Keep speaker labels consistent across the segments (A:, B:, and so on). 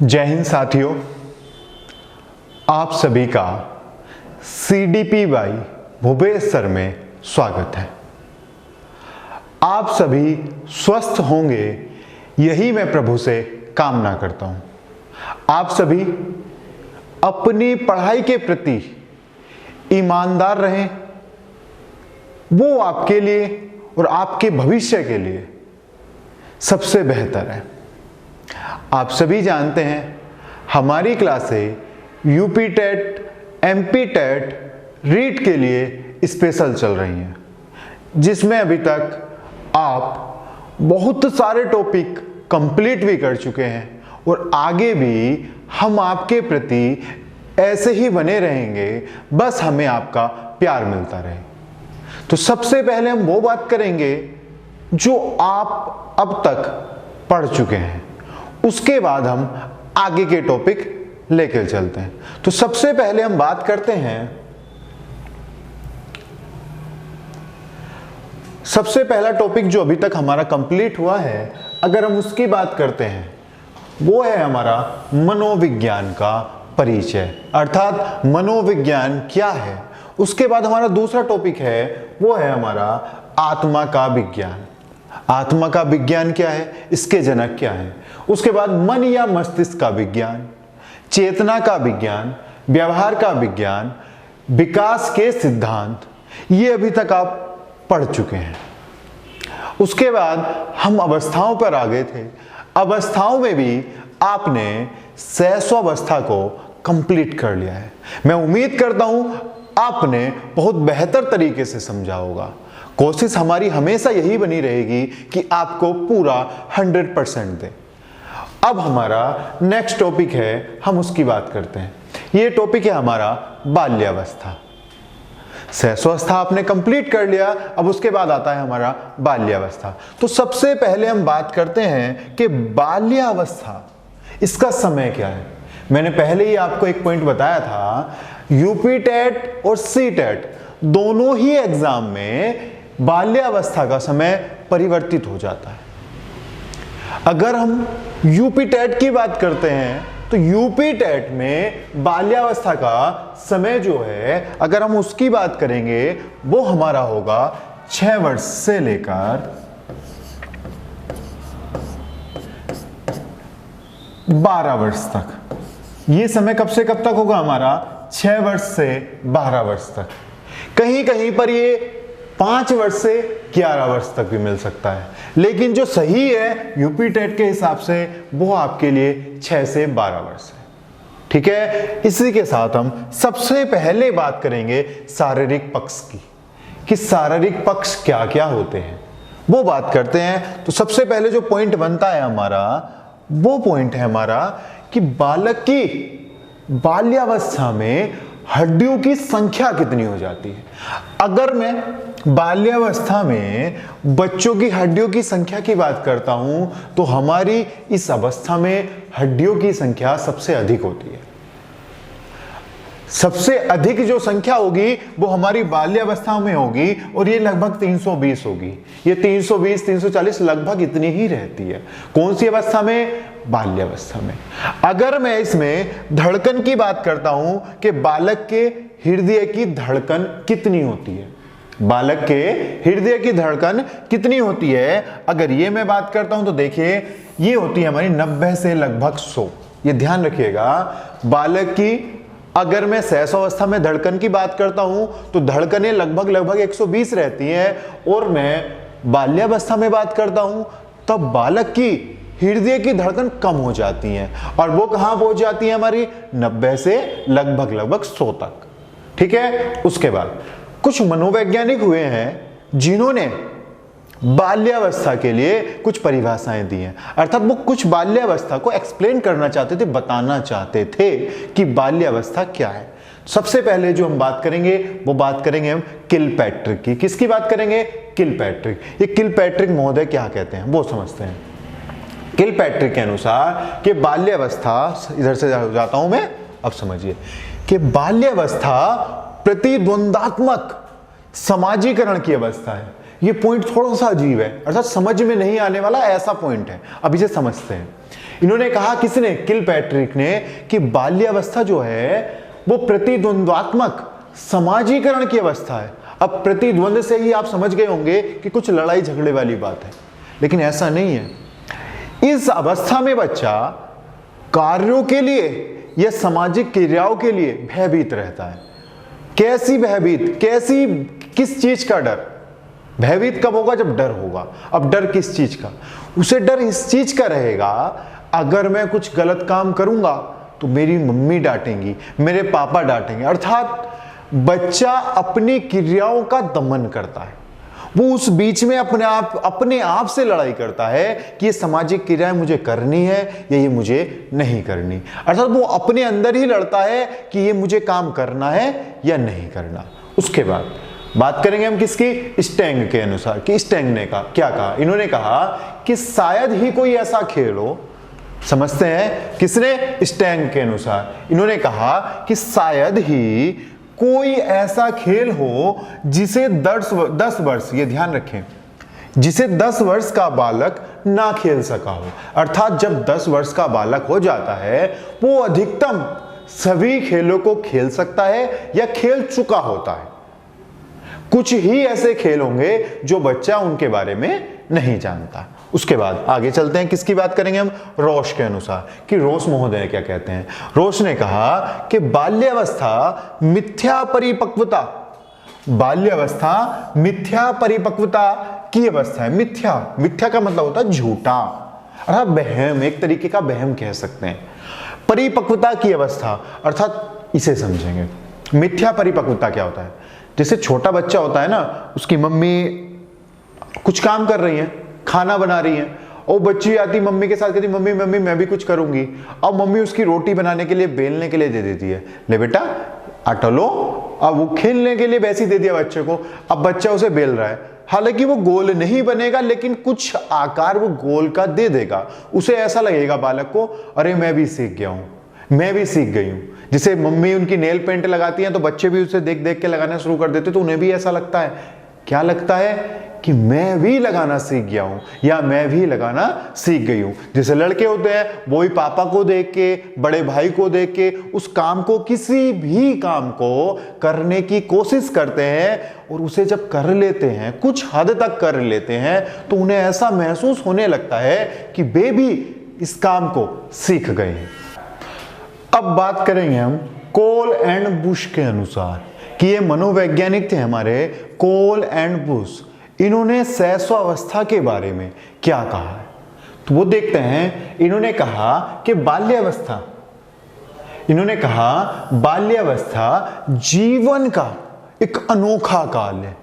A: जय हिंद साथियों, आप सभी का CDPY भुवनेश्वर में स्वागत है। आप सभी स्वस्थ होंगे, यही मैं प्रभु से कामना करता हूं। आप सभी अपनी पढ़ाई के प्रति ईमानदार रहें, वो आपके लिए और आपके भविष्य के लिए सबसे बेहतर है। आप सभी जानते हैं हमारी क्लासें UP TET, MP TET, REET के लिए स्पेशल चल रही हैं, जिसमें अभी तक आप बहुत सारे टॉपिक कंप्लीट भी कर चुके हैं और आगे भी हम आपके प्रति ऐसे ही बने रहेंगे, बस हमें आपका प्यार मिलता रहे। तो सबसे पहले हम वो बात करेंगे जो आप अब तक पढ़ चुके हैं, उसके बाद हम आगे के टॉपिक लेकर चलते हैं। तो सबसे पहले हम बात करते हैं, सबसे पहला टॉपिक जो अभी तक हमारा कंप्लीट हुआ है, अगर हम उसकी बात करते हैं, वो है हमारा मनोविज्ञान का परिचय, अर्थात मनोविज्ञान क्या है। उसके बाद हमारा दूसरा टॉपिक है, वो है हमारा आत्मा का विज्ञान। आत्मा का विज्ञान क्या है, इसके जनक क्या है। उसके बाद मन या मस्तिष्क का विज्ञान, चेतना का विज्ञान, व्यवहार का विज्ञान, विकास के सिद्धांत, ये अभी तक आप पढ़ चुके हैं। उसके बाद हम अवस्थाओं पर आ गए थे। अवस्थाओं में भी आपने शैशवावस्था को कंप्लीट कर लिया है। मैं उम्मीद करता हूं आपने बहुत बेहतर तरीके से समझा होगा। कोशिश हमारी हमेशा यही बनी रहेगी कि आपको पूरा 100% दें। अब हमारा नेक्स्ट टॉपिक है, हम उसकी बात करते हैं। ये टॉपिक है हमारा बाल्यावस्था। शैशवावस्था आपने कंप्लीट कर लिया, अब उसके बाद आता है हमारा बाल्यावस्था। तो सबसे पहले हम बात करते हैं कि बाल्यावस्था, इसका समय क्या है। मैंने पहले ही आपको एक पॉइंट बताया था, यूपी टेट और सी टेट दोनों ही एग्जाम में बाल्यावस्था का समय परिवर्तित हो जाता है। अगर हम यूपी टेट की बात करते हैं तो यूपी टेट में बाल्यावस्था का समय जो है, अगर हम उसकी बात करेंगे, वो हमारा होगा 6 वर्ष से लेकर 12 वर्ष तक। ये समय कब से कब तक होगा हमारा? 6 वर्ष से 12 वर्ष तक। कहीं कहीं पर ये 5 वर्ष से 11 वर्ष तक भी मिल सकता है, लेकिन जो सही है यूपी टेट के हिसाब से वो आपके लिए 6 से 12 वर्ष है। ठीक है, इसी के साथ हम सबसे पहले बात करेंगे शारीरिक पक्ष की, कि शारीरिक पक्ष क्या क्या होते हैं, वो बात करते हैं। तो सबसे पहले जो पॉइंट बनता है हमारा, वो पॉइंट है हमारा कि बालक की बाल्यावस्था में हड्डियों की संख्या कितनी हो जाती है। अगर मैं बाल्यावस्था में बच्चों की हड्डियों की संख्या की बात करता हूं, तो हमारी इस अवस्था में हड्डियों की संख्या सबसे अधिक होती है। सबसे अधिक जो संख्या होगी वो हमारी बाल्यावस्था में होगी, और ये लगभग 320 होगी। ये 320, 340 लगभग इतनी ही रहती है। कौन सी अवस्था में? बाल्यावस्था में। अगर मैं इसमें धड़कन की बात करता हूं कि बालक के हृदय की धड़कन कितनी होती है, बालक के हृदय की धड़कन कितनी होती है, अगर ये मैं बात करता हूं तो देखिए ये होती है हमारी 90 से लगभग 100। ये ध्यान रखिएगा, बालक की अगर मैं शैशवावस्था में धड़कन की बात करता हूं तो धड़कनें लगभग 120 रहती हैं, और मैं बाल्यावस्था में बात करता हूं तब बालक की हृदय की धड़कन कम हो जाती हैं, और वो कहां पहुंच जाती है हमारी? 90 से लगभग 100 तक। ठीक है, उसके बाद कुछ मनोवैज्ञानिक हुए हैं जिन्होंने बाल्यावस्था के लिए कुछ परिभाषाएं दी हैं, अर्थात वो कुछ बाल्यावस्था को एक्सप्लेन करना चाहते थे, बताना चाहते थे कि बाल्यावस्था क्या है। सबसे पहले जो हम बात करेंगे वो बात करेंगे हम किलपैट्रिक की। किसकी बात करेंगे? किलपैट्रिक। ये किलपैट्रिक महोदय क्या कहते हैं वो समझते हैं। किलपैट्रिक के अनुसार कि बाल्यावस्था, इधर से जाता हूं मैं, अब समझिए कि बाल्यावस्था प्रतिद्वंदात्मक समाजीकरण की अवस्था है। ये पॉइंट थोड़ा सा अजीब है, अर्थात समझ में नहीं आने वाला ऐसा पॉइंट है। अब इसे समझते हैं। इन्होंने कहा, किसने? किलपैट्रिक ने, कि बाल्यावस्था जो है वो प्रतिद्वंद्वात्मक समाजीकरण की अवस्था है। अब प्रतिद्वंद से ही आप समझ गए होंगे कि कुछ लड़ाई झगड़े वाली बात है, लेकिन ऐसा नहीं है। इस अवस्था में बच्चा कार्यों के लिए या सामाजिक क्रियाओं के लिए भयभीत रहता है। कैसी भयभीत? कैसी? किस चीज का डर? भयभीत कब होगा? जब डर होगा। अब डर किस चीज का? उसे डर इस चीज का रहेगा, अगर मैं कुछ गलत काम करूंगा तो मेरी मम्मी डांटेंगी, मेरे पापा डांटेंगे। अर्थात बच्चा अपनी क्रियाओं का दमन करता है। वो उस बीच में अपने आप से लड़ाई करता है कि ये सामाजिक क्रियाएं मुझे करनी है या ये मुझे नहीं करनी। अर्थात वो अपने अंदर ही लड़ता है कि ये मुझे काम करना है या नहीं करना। उसके बाद बात करेंगे हम किसकी? स्टैंग के अनुसार, कि स्टैंग ने क्या कहा? इन्होंने कहा कि शायद ही कोई ऐसा खेल हो, समझते हैं किसने? स्टैंग के अनुसार इन्होंने कहा कि शायद ही कोई ऐसा खेल हो जिसे 10 वर्ष, ये ध्यान रखें, जिसे 10 वर्ष का बालक ना खेल सका हो। अर्थात जब 10 वर्ष का बालक हो जाता है वो अधिकतम सभी खेलों को खेल सकता है या खेल चुका होता है। कुछ ही ऐसे खेल होंगे जो बच्चा उनके बारे में नहीं जानता। उसके बाद आगे चलते हैं, किसकी बात करेंगे हम? रोश के अनुसार, कि रोश महोदय क्या कहते हैं। रोश ने कहा कि बाल्यावस्था मिथ्या परिपक्वता, बाल्यावस्था मिथ्या परिपक्वता की अवस्था है। मिथ्या का मतलब होता है झूठा, अर्थात वहम, एक तरीके का वहम कह सकते हैं। परिपक्वता की अवस्था अर्थात इसे समझेंगे। मिथ्या परिपक्वता क्या होता है? जैसे छोटा बच्चा होता है ना, उसकी मम्मी कुछ काम कर रही है, खाना बना रही है, और बच्ची आती मम्मी के साथ, कहती मम्मी मम्मी मैं भी कुछ करूंगी। अब मम्मी उसकी रोटी बनाने के लिए, बेलने के लिए दे देती है, ले बेटा आटा लो। अब वो खेलने के लिए वैसे ही दे दिया बच्चे को। अब बच्चा उसे बेल रहा है, हालांकि वो गोल नहीं बनेगा लेकिन कुछ आकार वो गोल का दे देगा। उसे ऐसा लगेगा बालक को, अरे मैं भी सीख गया हूं, मैं भी सीख गई हूं। जिसे मम्मी उनकी नेल पेंट लगाती हैं तो बच्चे भी उसे देख देख के लगाना शुरू कर देते, तो उन्हें भी ऐसा लगता है, क्या लगता है? कि मैं भी लगाना सीख गया हूं या मैं भी लगाना सीख गई हूं। जैसे लड़के होते हैं वो ही पापा को देख के, बड़े भाई को देख के उस काम को, किसी भी काम को करने की कोशिश करते हैं, और उसे जब कर लेते हैं, कुछ हद तक कर लेते हैं, तो उन्हें ऐसा महसूस होने लगता है कि वे भी इस काम को सीख गए हैं। अब बात करेंगे हम कोल एंड बुश के अनुसार, कि ये मनोवैज्ञानिक थे हमारे कोल एंड बुश। इन्होंने शैशवावस्था के बारे में क्या कहा है, तो वो देखते हैं। इन्होंने कहा कि बाल्यावस्था, इन्होंने कहा बाल्यावस्था जीवन का एक अनोखा काल है।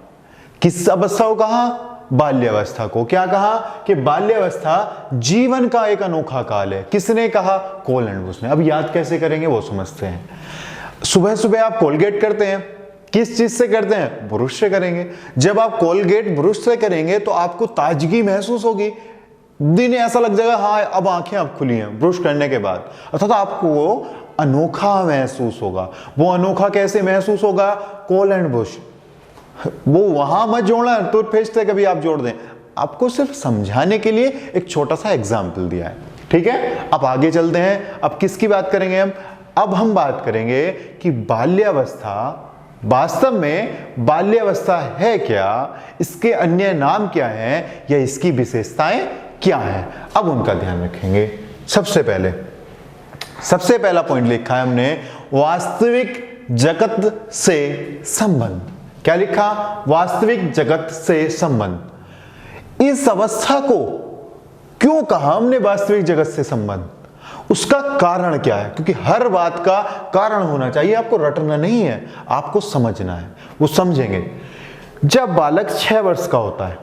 A: किस अवस्था को कहा? बाल्यावस्था को। क्या कहा? कि बाल्यावस्था जीवन का एक अनोखा काल है। किसने कहा? कोल एंड बुश ने। अब याद कैसे करेंगे वो समझते हैं। सुबह सुबह आप कोलगेट करते हैं, किस चीज से करते हैं? ब्रश से करेंगे। जब आप कोलगेट ब्रश से करेंगे तो आपको ताजगी महसूस होगी, दिन ऐसा लग जाएगा हाँ अब आंखें अब खुली हैं ब्रश करने के बाद, अर्थात आपको वो अनोखा महसूस होगा। वो अनोखा कैसे महसूस होगा? कोल एंड बुश, वो वहां मत जोड़ना टूथपेस्ट से कभी आप जोड़ दें, आपको सिर्फ समझाने के लिए एक छोटा सा एग्जाम्पल दिया है। ठीक है, अब आगे चलते हैं। अब किसकी बात करेंगे हम? अब हम बात करेंगे कि बाल्यावस्था वास्तव में बाल्यावस्था है क्या, इसके अन्य नाम क्या हैं, या इसकी विशेषताएं क्या हैं, अब उनका ध्यान रखेंगे। सबसे पहला पॉइंट लिखा है हमने, वास्तविक जगत से संबंध। क्या लिखा? वास्तविक जगत से संबंध। इस अवस्था को क्यों कहा हमने वास्तविक जगत से संबंध? उसका कारण क्या है? क्योंकि हर बात का कारण होना चाहिए, आपको रटना नहीं है, आपको समझना है। वो समझेंगे। जब बालक 6 वर्ष का होता है,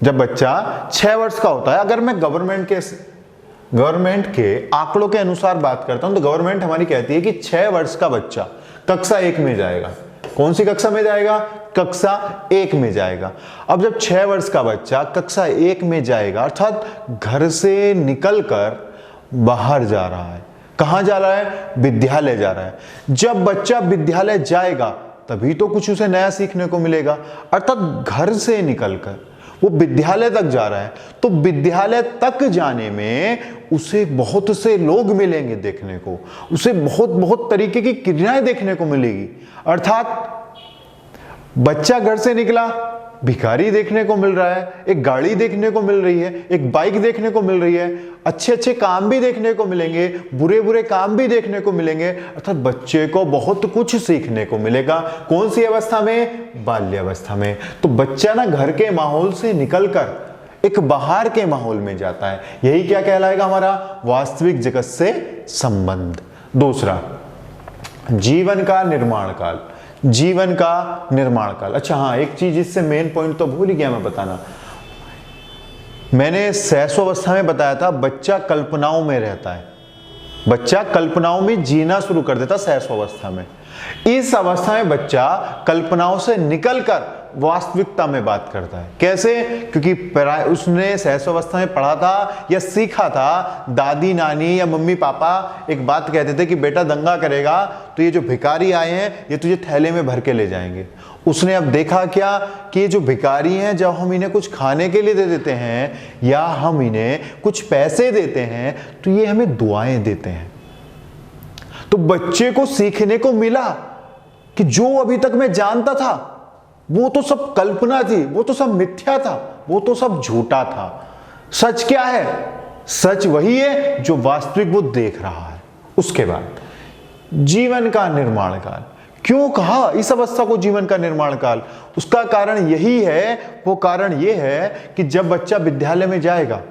A: जब बच्चा 6 वर्ष का होता है, अगर मैं गवर्नमेंट के आंकड़ों के अनुसार बात करता हूं तो गवर्नमेंट हमारी कहती है कि 6 वर्ष का बच्चा कक्षा 1 में जाएगा। कौन सी कक्षा में जाएगा? कक्षा 1 में जाएगा। अब जब 6 वर्ष का बच्चा कक्षा 1 में जाएगा, अर्थात घर से निकलकर बाहर जा रहा है। कहां जा रहा है? विद्यालय जा रहा है। जब बच्चा विद्यालय जाएगा तभी तो कुछ उसे नया सीखने को मिलेगा, अर्थात घर से निकलकर वो विद्यालय तक जा रहा है, तो विद्यालय तक जाने में उसे बहुत से लोग मिलेंगे देखने को, उसे बहुत बहुत तरीके की क्रियाएं देखने को मिलेगी। अर्थात बच्चा घर से निकला, भिखारी देखने को मिल रहा है, एक गाड़ी देखने को मिल रही है, एक बाइक देखने को मिल रही है, अच्छे अच्छे काम भी देखने को मिलेंगे, बुरे बुरे काम भी देखने को मिलेंगे। अर्थात बच्चे को बहुत कुछ सीखने को मिलेगा। कौन सी अवस्था में? बाल्यावस्था में। तो बच्चा ना घर के माहौल से निकलकर एक बाहर के माहौल में जाता है। यही क्या कहलाएगा? हमारा वास्तविक जगत से संबंध। दूसरा, जीवन का निर्माण काल। जीवन का निर्माण काल। अच्छा हाँ, एक चीज इससे मेन पॉइंट तो भूल ही गया मैं बताना। मैंने शैशवावस्था में बताया था बच्चा कल्पनाओं में रहता है, बच्चा कल्पनाओं में जीना शुरू कर देता शैशवावस्था में। इस अवस्था में बच्चा कल्पनाओं से निकलकर वास्तविकता में बात करता है। कैसे? क्योंकि उसने शैशवावस्था में पढ़ा था या सीखा था, दादी नानी या मम्मी पापा एक बात कहते थे कि बेटा दंगा करेगा तो ये जो भिखारी आए हैं ये तुझे थैले में भर के ले जाएंगे। उसने अब देखा क्या कि ये जो भिखारी हैं, जब हम इन्हें कुछ खाने के लिए दे देते हैं या हम इन्हें कुछ पैसे देते हैं तो ये हमें दुआएं देते हैं। तो बच्चे को सीखने को मिला कि जो अभी तक मैं जानता था वो तो सब कल्पना थी, वो तो सब मिथ्या था, वो तो सब झूठा था। सच क्या है? सच वही है जो वास्तविक वो देख रहा है। उसके बाद जीवन का निर्माण काल। क्यों कहा इस अवस्था को जीवन का निर्माण काल? उसका कारण यही है, वो कारण ये है कि जब बच्चा विद्यालय में जाएगा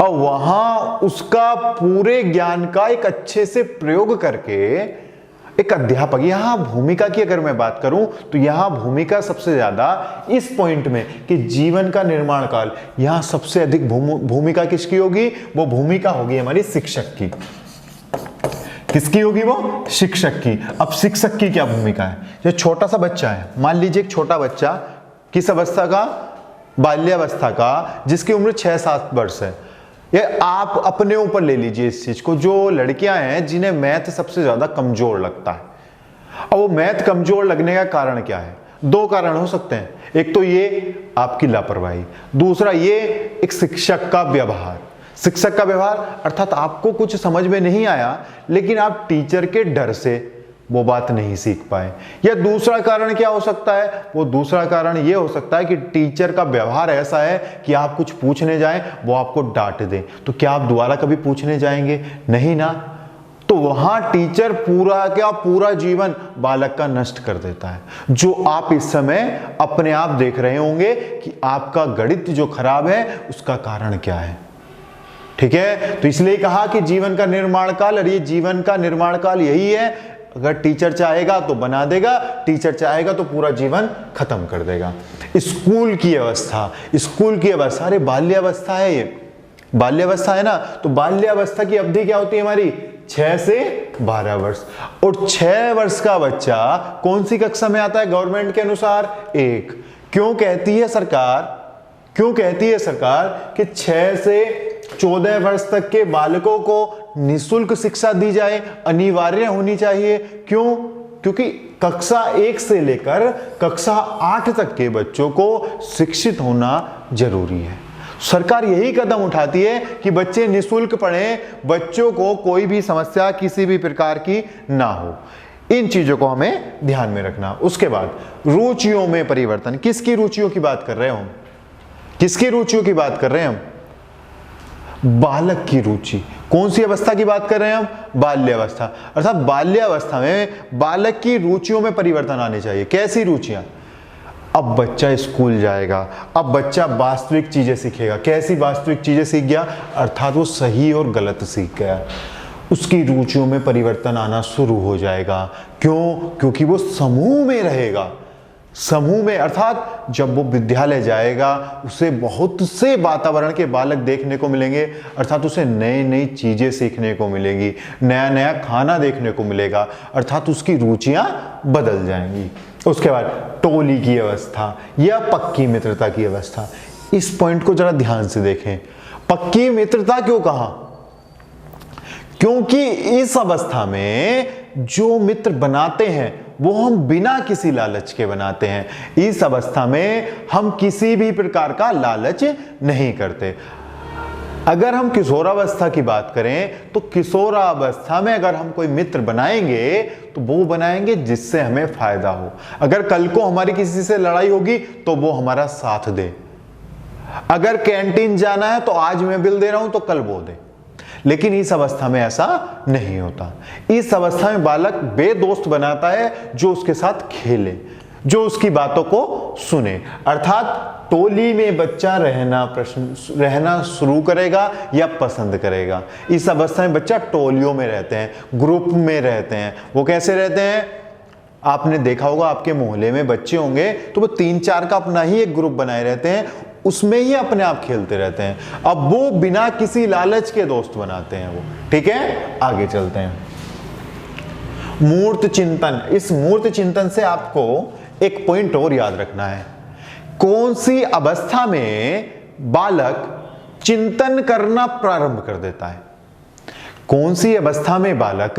A: और वहां उसका पूरे ज्ञान का एक अच्छे से प्रयोग करके एक अध्यापक, यहां भूमिका की अगर मैं बात करूं तो यहां भूमिका सबसे ज्यादा इस पॉइंट में कि जीवन का निर्माण काल, यहां सबसे अधिक भूमिका किसकी होगी? वो भूमिका होगी हमारी शिक्षक की। किसकी होगी? वो शिक्षक की। अब शिक्षक की क्या भूमिका है? जो छोटा सा बच्चा है, मान लीजिए एक छोटा बच्चा, किस अवस्था का? बाल्यावस्था का, जिसकी उम्र 6-7 वर्ष है। ये आप अपने ऊपर ले लीजिए इस चीज को। जो लड़कियां हैं जिन्हें मैथ सबसे ज्यादा कमजोर लगता है, और वो मैथ कमजोर लगने का कारण क्या है? 2 कारण हो सकते हैं। एक तो ये आपकी लापरवाही, दूसरा ये एक शिक्षक का व्यवहार। शिक्षक का व्यवहार अर्थात आपको कुछ समझ में नहीं आया लेकिन आप टीचर के डर से वो बात नहीं सीख पाए। या दूसरा कारण क्या हो सकता है? वो दूसरा कारण ये हो सकता है कि टीचर का व्यवहार ऐसा है कि आप कुछ पूछने जाएं वो आपको डांट दे, तो क्या आप दोबारा कभी पूछने जाएंगे? नहीं ना। तो वहां टीचर पूरा जीवन बालक का नष्ट कर देता है, जो आप इस समय अपने आप देख रहे होंगे कि आपका गणित जो खराब है उसका कारण क्या है। ठीक है, तो इसलिए कहा कि जीवन का निर्माण काल, और ये जीवन का निर्माण काल यही है। अगर टीचर चाहेगा तो बना देगा, टीचर चाहेगा तो पूरा जीवन खत्म कर देगा। स्कूल की अवस्था, स्कूल की अवस्था, अरे बाल्यावस्था है ये, बाल्यावस्था है ना, तो बाल्यावस्था की अवधि क्या होती है हमारी? 6 से 12 वर्ष। और 6 वर्ष का बच्चा कौन सी कक्षा में आता है गवर्नमेंट के अनुसार? 1। क्यों कहती है सरकार कि 6 से 14 वर्ष तक के बालकों को निःशुल्क शिक्षा दी जाए, अनिवार्य होनी चाहिए। क्यों? क्योंकि कक्षा 1 से लेकर कक्षा 8 तक के बच्चों को शिक्षित होना जरूरी है। सरकार यही कदम उठाती है कि बच्चे निःशुल्क पढ़ें, बच्चों को कोई भी समस्या किसी भी प्रकार की ना हो। इन चीजों को हमें ध्यान में रखना। उसके बाद रुचियों में परिवर्तन। किसकी रुचियों की बात कर रहे हो हम? किसकी रुचियों की बात कर रहे हैं हम? बालक की रुचि। कौन सी अवस्था की बात कर रहे हैं हम? बाल्यावस्था। अर्थात बाल्यावस्था में बालक की रुचियों में परिवर्तन आने चाहिए। कैसी रुचियां? अब बच्चा स्कूल जाएगा, अब बच्चा वास्तविक चीजें सीखेगा। कैसी वास्तविक चीजें सीख गया? अर्थात वो सही और गलत सीख गया। उसकी रुचियों में परिवर्तन आना शुरू हो जाएगा। क्यों? क्योंकि वो समूह में रहेगा। समूह में अर्थात जब वो विद्यालय जाएगा उसे बहुत से वातावरण के बालक देखने को मिलेंगे, अर्थात उसे नई नई चीजें सीखने को मिलेंगी, नया नया खाना देखने को मिलेगा, अर्थात उसकी रुचियां बदल जाएंगी। उसके बाद टोली की अवस्था या पक्की मित्रता की अवस्था। इस पॉइंट को जरा ध्यान से देखें। पक्की मित्रता क्यों कहा? क्योंकि इस अवस्था में जो मित्र बनाते हैं वो हम बिना किसी लालच के बनाते हैं। इस अवस्था में हम किसी भी प्रकार का लालच नहीं करते। अगर हम किशोरावस्था की बात करें तो किशोरावस्था में अगर हम कोई मित्र बनाएंगे तो वो बनाएंगे जिससे हमें फायदा हो। अगर कल को हमारी किसी से लड़ाई होगी तो वो हमारा साथ दे। अगर कैंटीन जाना है तो आज मैं बिल दे रहा हूं तो कल वो दे। लेकिन इस अवस्था में ऐसा नहीं होता। इस अवस्था में बालक वे दोस्त बनाता है जो उसके साथ खेले, जो उसकी बातों को सुने। अर्थात टोली में बच्चा रहना शुरू करेगा या पसंद करेगा। इस अवस्था में बच्चा टोलियों में रहते हैं, ग्रुप में रहते हैं। वो कैसे रहते हैं? आपने देखा होगा, आपके मोहल्ले में बच्चे होंगे तो वो 3-4 का अपना ही एक ग्रुप बनाए रहते हैं, उसमें ही अपने आप खेलते रहते हैं। अब वो बिना किसी लालच के दोस्त बनाते हैं वो। ठीक है, आगे चलते हैं। मूर्त चिंतन। इस मूर्त चिंतन से आपको एक पॉइंट और याद रखना है। कौन सी अवस्था में बालक चिंतन करना प्रारंभ कर देता है? कौन सी अवस्था में बालक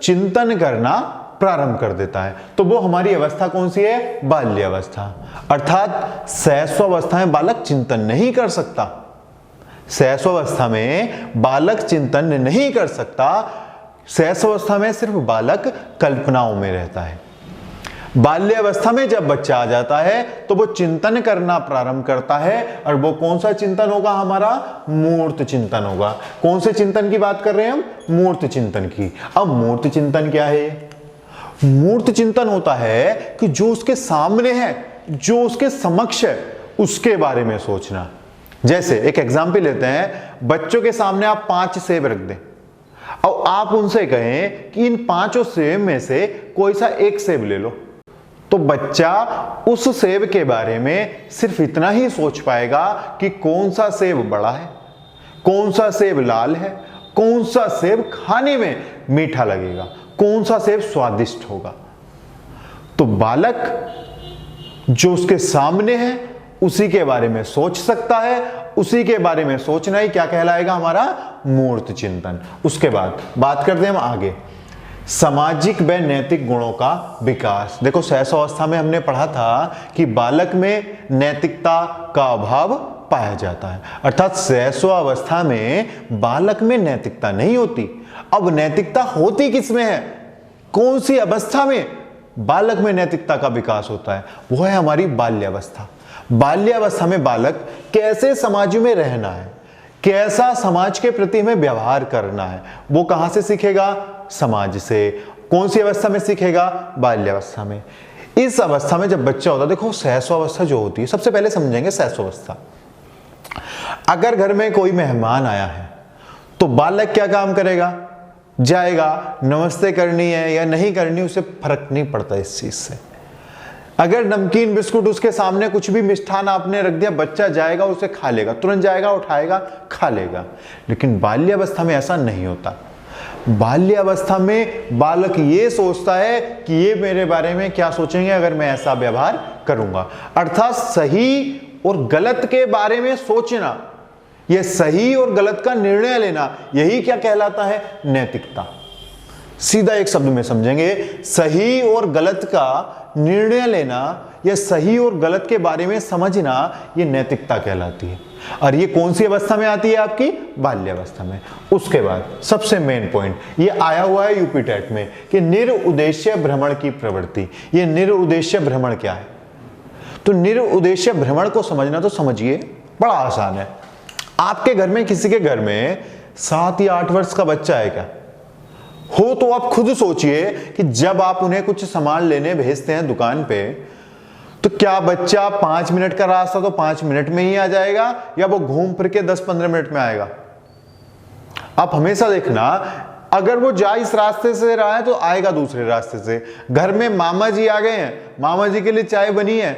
A: चिंतन करना प्रारंभ कर देता है? तो वो हमारी अवस्था कौन सी है? बाल्यावस्था। अर्थात शैशवावस्था में बालक चिंतन नहीं कर सकता। शैशवावस्था में बालक चिंतन नहीं कर सकता। शैशवावस्था में सिर्फ बालक कल्पनाओं में रहता है। बाल्यावस्था में जब बच्चा आ जाता है तो वो चिंतन करना प्रारंभ करता है। और वो कौन सा चिंतन होगा? हमारा मूर्त चिंतन होगा। कौन से चिंतन की बात कर रहे हैं हम? मूर्त चिंतन की। अब मूर्त चिंतन क्या है? मूर्त चिंतन होता है कि जो उसके सामने है, जो उसके समक्ष है, उसके बारे में सोचना। जैसे एक एग्जाम्पल लेते हैं, बच्चों के सामने आप 5 सेब रख दें और आप उनसे कहें कि इन 5 सेब में से कोई सा एक सेब ले लो, तो बच्चा उस सेब के बारे में सिर्फ इतना ही सोच पाएगा कि कौन सा सेब बड़ा है, कौन सा सेब लाल है, कौन सा सेब खाने में मीठा लगेगा, कौन सा सेब स्वादिष्ट होगा। तो बालक जो उसके सामने है उसी के बारे में सोच सकता है। उसी के बारे में सोचना ही क्या कहलाएगा? हमारा मूर्त चिंतन। उसके बाद बात करते हैं हम आगे, सामाजिक व नैतिक गुणों का विकास। देखो, शैशवावस्था में हमने पढ़ा था कि बालक में नैतिकता का अभाव पाया जाता है। अर्थात शैशवावस्था में बालक में नैतिकता नहीं होती। अब नैतिकता होती किस में है? कौन सी अवस्था में बालक में नैतिकता का विकास होता है? वो है हमारी बाल्यावस्था। बाल्यावस्था में बालक कैसे समाज में रहना है, कैसा समाज के प्रति हमें व्यवहार करना है, वो कहां से सीखेगा? समाज से। कौन सी अवस्था में सीखेगा? बाल्यावस्था में। इस अवस्था में जब बच्चा होता है, देखो शैशवावस्था जो होती है, सबसे पहले समझेंगे शैशवावस्था। अगर घर में कोई मेहमान आया है तो बालक क्या काम करेगा? जाएगा, नमस्ते करनी है या नहीं करनी उसे फर्क नहीं पड़ता इस चीज से। अगर नमकीन बिस्कुट उसके सामने कुछ भी मिष्ठान आपने रख दिया, बच्चा जाएगा उसे खा लेगा, तुरंत जाएगा उठाएगा खा लेगा। लेकिन बाल्यावस्था में ऐसा नहीं होता। बाल्यावस्था में बालक ये सोचता है कि ये मेरे बारे में क्या सोचेंगे अगर मैं ऐसा व्यवहार करूंगा। अर्थात सही और गलत के बारे में सोचना, यह सही और गलत का निर्णय लेना, यही क्या कहलाता है? नैतिकता। सीधा एक शब्द में समझेंगे, सही और गलत का निर्णय लेना या सही और गलत के बारे में समझना, यह नैतिकता कहलाती है। और ये कौन सी अवस्था में आती है? आपकी बाल्यावस्था में। उसके बाद सबसे मेन पॉइंट ये आया हुआ है यूपी टेट में कि निरुद्देश्य भ्रमण की प्रवृत्ति। ये निरुद्देश्य भ्रमण क्या है? तो निरुद्देश्य भ्रमण को समझना तो समझिए, बड़ा आसान है। आपके घर में, किसी के घर में 7 या 8 वर्ष का बच्चा है क्या? हो तो आप खुद सोचिए कि जब आप उन्हें कुछ सामान लेने भेजते हैं दुकान पे, तो क्या बच्चा 5 मिनट का रास्ता तो 5 मिनट में ही आ जाएगा या वो घूम फिर के 10-15 मिनट में आएगा? आप हमेशा देखना, अगर वो जा इस रास्ते से रहा है तो आएगा दूसरे रास्ते से। घर में मामा जी आ गए हैं, मामा जी के लिए चाय बनी है,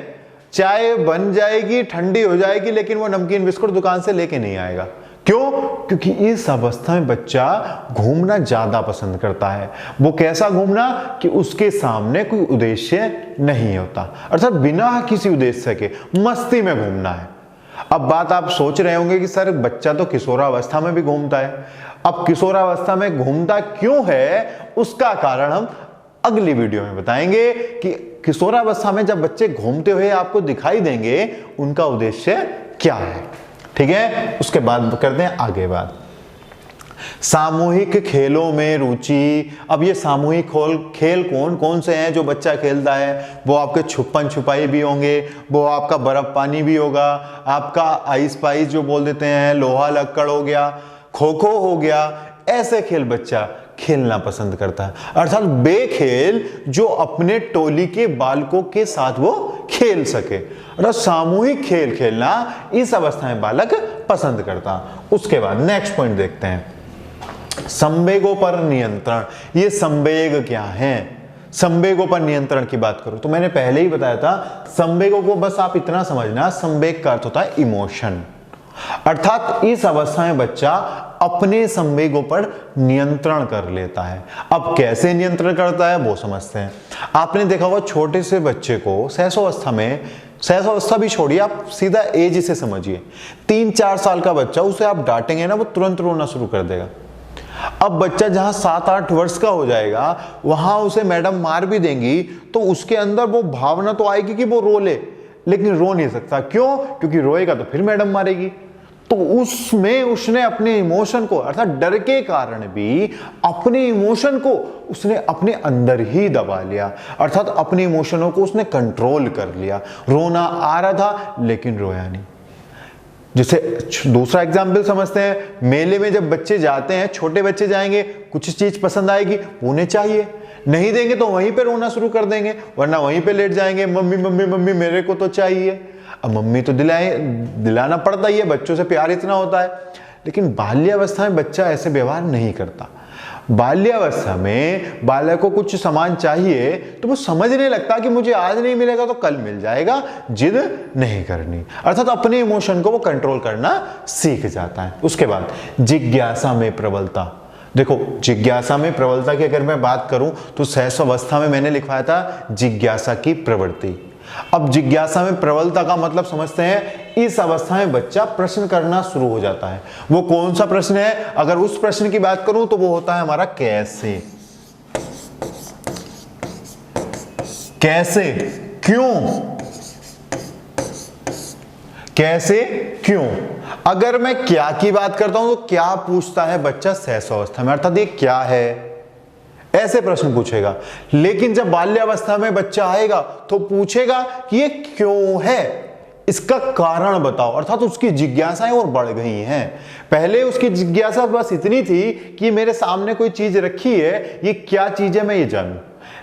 A: चाय बन जाएगी, ठंडी हो जाएगी, लेकिन वो नमकीन बिस्कुट दुकान से लेके नहीं आएगा। क्यों? क्योंकि इस अवस्था में बच्चा घूमना ज्यादा पसंद करता है। वो कैसा घूमना? कि उसके सामने कोई उद्देश्य नहीं होता, अर्थात बिना किसी उद्देश्य के मस्ती में घूमना है। अब बात आप सोच रहे होंगे कि सर बच्चा तो किशोरावस्था में भी घूमता है। अब किशोरावस्था में घूमता क्यों है, उसका कारण हम अगली वीडियो में बताएंगे कि किशोरावस्था में जब बच्चे घूमते हुए आपको दिखाई देंगे उनका उद्देश्य क्या है। ठीक है, उसके बाद करते हैं आगे बात सामूहिक खेलों में रुचि। अब ये सामूहिक खेल कौन कौन से हैं जो बच्चा खेलता है? वो आपके छुपन छुपाई भी होंगे, वो आपका बर्फ पानी भी होगा, आपका आइस पाइस जो बोल देते हैं, लोहा लक्कड़ हो गया, खो खो हो गया। ऐसे खेल बच्चा खेलना पसंद करता है, अर्थात वे खेल जो अपने टोली के बालकों के साथ वो खेल सके। अर्थात सामूहिक खेल खेलना इस अवस्था में बालक पसंद करता। उसके बाद नेक्स्ट पॉइंट देखते हैं, संवेगों पर नियंत्रण। ये संवेग क्या है? संवेगों पर नियंत्रण की बात करूं तो मैंने पहले ही बताया था, संवेगों को बस आप इतना समझना, संवेग का अर्थ होता है इमोशन। अर्थात इस अवस्था में बच्चा अपने संवेगों पर नियंत्रण कर लेता है। अब कैसे नियंत्रण करता है वो समझते हैं। आपने देखा होगा छोटे से बच्चे को सहसवावस्था में, सहसवावस्था भी छोड़िए, आप सीधा एज से समझिए, 3-4 साल का बच्चा, उसे आप डांटेंगे ना वो तुरंत रोना शुरू कर देगा। अब बच्चा जहां 7-8 वर्ष का हो जाएगा वहां उसे मैडम मार भी देंगी तो उसके अंदर वो भावना तो आएगी कि वो रो ले, लेकिन रो नहीं सकता। क्यों? क्योंकि रोएगा तो फिर मैडम मारेगी। तो उसमें उसने अपने इमोशन को, अर्थात डर के कारण भी अपने इमोशन को उसने अपने अंदर ही दबा लिया, अर्थात अपने इमोशनों को उसने कंट्रोल कर लिया। रोना आ रहा था लेकिन रोया नहीं। जैसे दूसरा एग्जाम्पल समझते हैं, मेले में जब बच्चे जाते हैं, छोटे बच्चे जाएंगे, कुछ चीज पसंद आएगी उन्हें चाहिए, नहीं देंगे तो वहीं पे रोना शुरू कर देंगे, वरना वहीं पे लेट जाएंगे, मम्मी मम्मी मम्मी मेरे को तो चाहिए। अब मम्मी तो दिलाना पड़ता ही है, बच्चों से प्यार इतना होता है। लेकिन बाल्यावस्था में बच्चा ऐसे व्यवहार नहीं करता। बाल्यावस्था में बालक को कुछ सामान चाहिए तो वो समझने लगता कि मुझे आज नहीं मिलेगा तो कल मिल जाएगा, जिद नहीं करनी, अर्थात अपने इमोशन को वो कंट्रोल करना सीख जाता है। उसके बाद जिज्ञासा में प्रबलता। देखो, जिज्ञासा में प्रबलता की अगर मैं बात करूं तो सहस्वावस्था में मैंने लिखवाया था जिज्ञासा की प्रवृत्ति। अब जिज्ञासा में प्रबलता का मतलब समझते हैं, इस अवस्था में बच्चा प्रश्न करना शुरू हो जाता है। वो कौन सा प्रश्न है? अगर उस प्रश्न की बात करूं तो वो होता है हमारा कैसे। कैसे, क्यों, कैसे, क्यों। अगर मैं क्या की बात करता हूं तो क्या पूछता है बच्चा सहस्वावस्था में, अर्थात ये क्या है, ऐसे प्रश्न पूछेगा। लेकिन जब बाल्यावस्था में बच्चा आएगा तो पूछेगा कि ये क्यों है, इसका कारण बताओ, अर्थात उसकी जिज्ञासाएं और बढ़ गई हैं। पहले उसकी जिज्ञासा बस इतनी थी कि मेरे सामने कोई चीज रखी है, ये क्या चीज है मैं ये जानूं,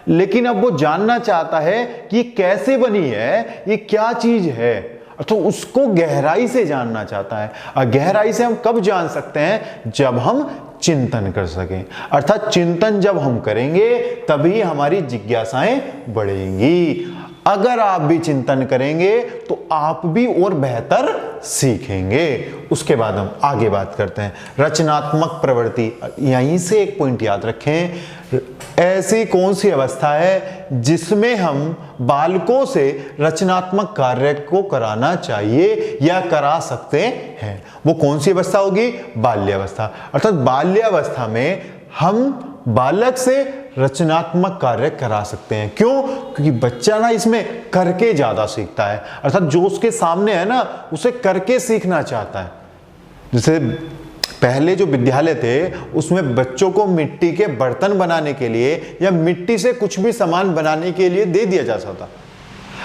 A: लेकिन अब वो जानना चाहता है कि ये कैसे बनी है, ये क्या चीज है, तो उसको गहराई से जानना चाहता है। और गहराई से हम कब जान सकते हैं? जब हम चिंतन कर सकें, अर्थात चिंतन जब हम करेंगे तभी हमारी जिज्ञासाएं बढ़ेंगी। अगर आप भी चिंतन करेंगे तो आप भी और बेहतर सीखेंगे। उसके बाद हम आगे बात करते हैं रचनात्मक प्रवृत्ति। यहीं से एक पॉइंट याद रखें, ऐसी कौन सी अवस्था है जिसमें हम बालकों से रचनात्मक कार्य को कराना चाहिए या करा सकते हैं? वो कौन सी अवस्था होगी? बाल्यावस्था। अर्थात बाल्यावस्था में हम बालक से रचनात्मक कार्य करा सकते हैं। क्यों? क्योंकि बच्चा ना इसमें करके ज्यादा सीखता है, अर्थात जो उसके सामने है ना उसे करके सीखना चाहता है। जैसे पहले जो विद्यालय थे उसमें बच्चों को मिट्टी के बर्तन बनाने के लिए या मिट्टी से कुछ भी सामान बनाने के लिए दे दिया जाता था।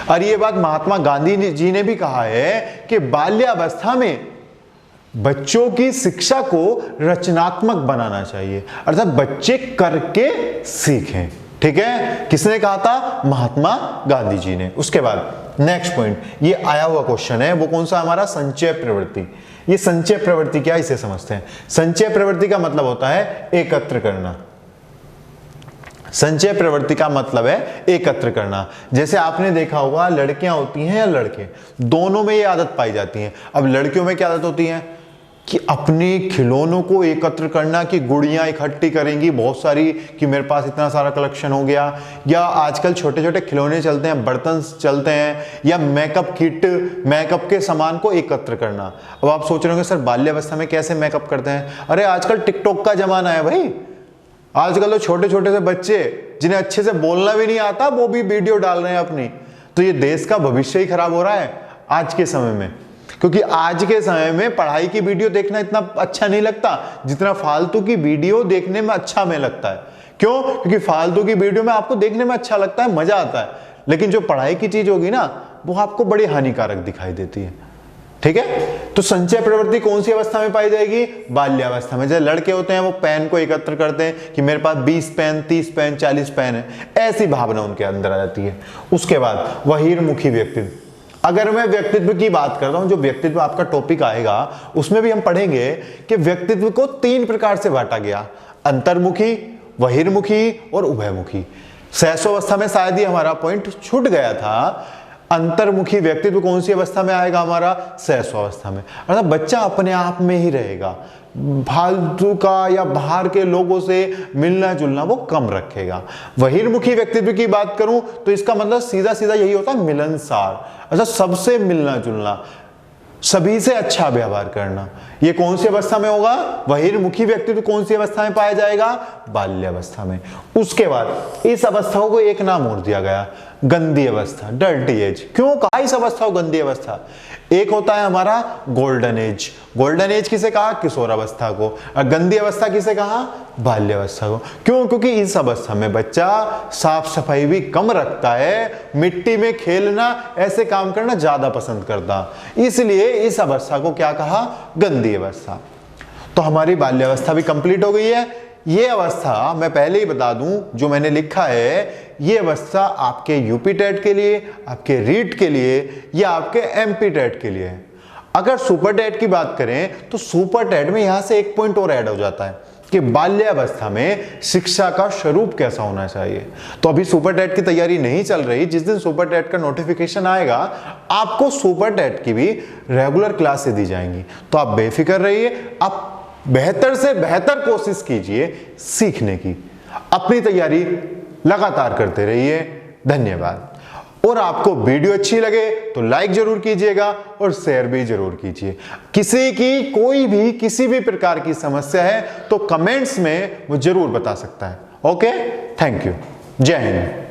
A: और ये बात महात्मा गांधी जी ने भी कहा है कि बाल्यावस्था में बच्चों की शिक्षा को रचनात्मक बनाना चाहिए, अर्थात बच्चे करके सीखें। ठीक है, किसने कहा था? महात्मा गांधी जी ने। उसके बाद नेक्स्ट पॉइंट, ये आया हुआ क्वेश्चन है, वो कौन सा? हमारा संचय प्रवृत्ति। ये संचय प्रवृत्ति क्या, इसे समझते हैं। संचय प्रवृत्ति का मतलब होता है एकत्र करना। संचय प्रवृत्ति का मतलब है एकत्र करना। जैसे आपने देखा होगा लड़कियां होती हैं या लड़के, दोनों में ये आदत पाई जाती है। अब लड़कियों में क्या आदत होती है कि अपने खिलौनों को एकत्र करना, कि गुड़ियां इकट्ठी करेंगी बहुत सारी, कि मेरे पास इतना सारा कलेक्शन हो गया। या आजकल छोटे छोटे खिलौने चलते हैं, बर्तन चलते हैं, या मेकअप किट, मेकअप के सामान को एकत्र करना। अब आप सोच रहे होंगे सर बाल्यावस्था में कैसे मेकअप करते हैं? अरे आजकल टिकटॉक का जमाना है भाई, आजकल तो छोटे छोटे से बच्चे जिन्हें अच्छे से बोलना भी नहीं आता वो भी वीडियो डाल रहे हैं अपनी। तो ये देश का भविष्य ही खराब हो रहा है आज के समय में, क्योंकि आज के समय में पढ़ाई की वीडियो देखना इतना अच्छा नहीं लगता जितना फालतू की वीडियो देखने में अच्छा में लगता है। क्यों? क्योंकि फालतू की वीडियो में आपको देखने में अच्छा लगता है, मजा आता है, लेकिन जो पढ़ाई की चीज होगी ना वो आपको बड़ी हानिकारक दिखाई देती है। ठीक है, तो संचय प्रवृत्ति कौन सी अवस्था में पाई जाएगी? बाल्यावस्था में। जैसे लड़के होते हैं वो पेन को एकत्र करते हैं कि मेरे पास 20 पेन, 30 पेन, 40 पेन है, ऐसी भावना उनके अंदर आ जाती है। उसके बाद बहिर्मुखी व्यक्तित्व। अगर मैं व्यक्तित्व की बात करता हूं, जो व्यक्तित्व आपका टॉपिक आएगा उसमें भी हम पढ़ेंगे कि व्यक्तित्व को 3 प्रकार से बांटा गया, अंतर्मुखी, बहिर्मुखी और उभयमुखी। सहसोवस्था में शायद ही हमारा पॉइंट छूट गया था। अंतर्मुखी व्यक्तित्व कौन सी अवस्था में आएगा? हमारा सहस्वावस्था में। अर्थात बच्चा अपने आप में ही रहेगा, फालतू का या बाहर के लोगों से मिलना जुलना वो कम रखेगा। बहिर्मुखी व्यक्तित्व की बात करूं तो इसका मतलब सीधा सीधा यही होता है, मिलनसार, अर्थात सबसे मिलना जुलना, सभी से अच्छा व्यवहार करना। ये कौन सी अवस्था में होगा? बहिर्मुखी व्यक्तित्व कौन सी अवस्था में पाया जाएगा? बाल्यावस्था में। उसके बाद इस अवस्था को एक नाम और दिया गया, गंदी अवस्था, डर्टी एज। क्यों कहा इस अवस्था को गंदी अवस्था? एक होता है हमारा गोल्डन एज। गोल्डन एज किसे कहा? किशोर अवस्था को। और गंदी अवस्था किसे कहा? बाल्यावस्था को। क्यों? क्योंकि इस अवस्था में बच्चा साफ सफाई भी कम रखता है, मिट्टी में खेलना, ऐसे काम करना ज्यादा पसंद करता, इसलिए इस अवस्था को क्या कहा? गंदी अवस्था। तो हमारी बाल्यावस्था भी कंप्लीट हो गई है। ये अवस्था मैं पहले ही बता दूं, जो मैंने लिखा है, ये अवस्था आपके यूपी टेट के लिए, आपके रीट के लिए या आपके एमपी टेट के लिए है। अगर सुपर टेट की बात करें तो सुपर टेट में यहां से एक पॉइंट और ऐड हो जाता है कि बाल्यावस्था में शिक्षा का स्वरूप कैसा होना चाहिए। तो अभी सुपर टेट की तैयारी नहीं चल रही, जिस दिन सुपर टेट का नोटिफिकेशन आएगा आपको सुपर टेट की भी रेगुलर क्लासें दी जाएंगी। तो आप बेफिक्र रहिए, आप बेहतर से बेहतर कोशिश कीजिए सीखने की, अपनी तैयारी लगातार करते रहिए। धन्यवाद। और आपको वीडियो अच्छी लगे तो लाइक जरूर कीजिएगा और शेयर भी जरूर कीजिए। किसी की कोई भी किसी भी प्रकार की समस्या है तो कमेंट्स में वो जरूर बता सकता है। ओके, थैंक यू, जय हिंद।